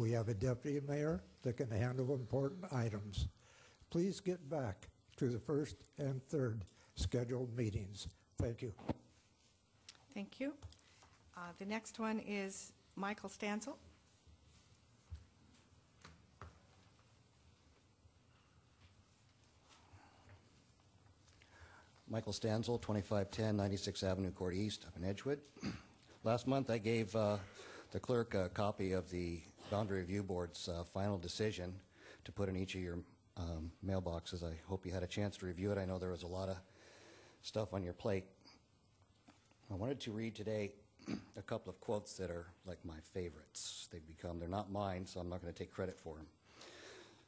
We have a deputy mayor that can handle important items. Please get back to the first and third scheduled meetings. Thank you. Thank you. The next one is Michael Stanzel. Michael Stanzel, 2510 96th Avenue Court East, up in Edgewood. Last month I gave the clerk a copy of the Boundary Review Board's final decision to put in each of your mailboxes. I hope you had a chance to review it. I know there was a lot of stuff on your plate. I wanted to read today a couple of quotes that are like my favorites. They're not mine, so I'm not going to take credit for them.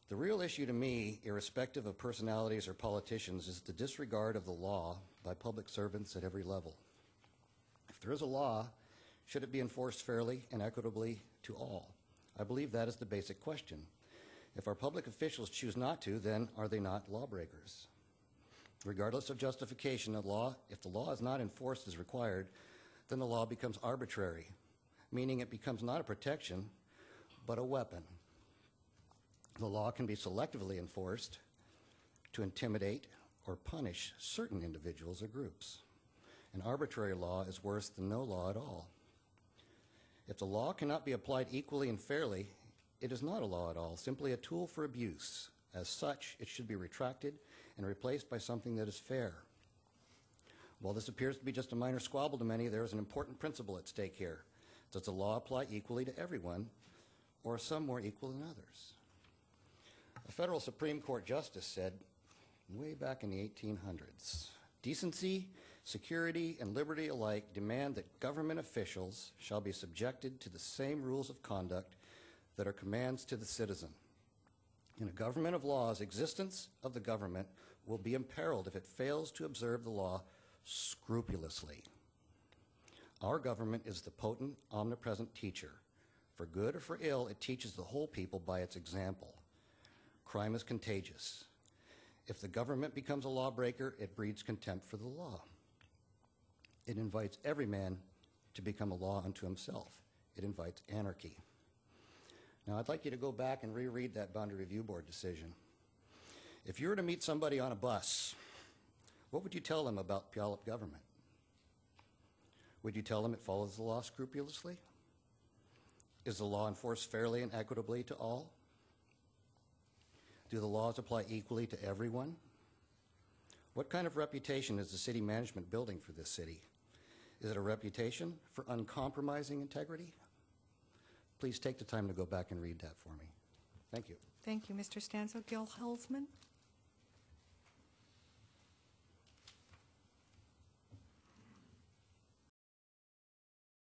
The real issue to me, irrespective of personalities or politicians, is the disregard of the law by public servants at every level. If there is a law, should it be enforced fairly and equitably to all? I believe that is the basic question. If our public officials choose not to, then are they not lawbreakers? Regardless of justification of law, if the law is not enforced as required, then the law becomes arbitrary, meaning it becomes not a protection, but a weapon. The law can be selectively enforced to intimidate or punish certain individuals or groups. An arbitrary law is worse than no law at all. If the law cannot be applied equally and fairly, it is not a law at all, simply a tool for abuse. As such, it should be retracted and replaced by something that is fair. While this appears to be just a minor squabble to many, there is an important principle at stake here. Does the law apply equally to everyone, or are some more equal than others? A federal Supreme Court justice said, way back in the 1800s, decency, security, and liberty alike demand that government officials shall be subjected to the same rules of conduct that are commands to the citizen. In a government of laws, existence of the government will be imperiled if it fails to observe the law scrupulously. Our government is the potent, omnipresent teacher. For good or for ill, it teaches the whole people by its example. Crime is contagious. If the government becomes a lawbreaker, it breeds contempt for the law. It invites every man to become a law unto himself. It invites anarchy. Now, I'd like you to go back and reread that Boundary Review Board decision. If you were to meet somebody on a bus, what would you tell them about Puyallup government? Would you tell them it follows the law scrupulously? Is the law enforced fairly and equitably to all? Do the laws apply equally to everyone? What kind of reputation is the city management building for this city? Is it a reputation for uncompromising integrity? Please take the time to go back and read that for me. Thank you. Thank you, Mr. Stanzel. Gil Hulsman.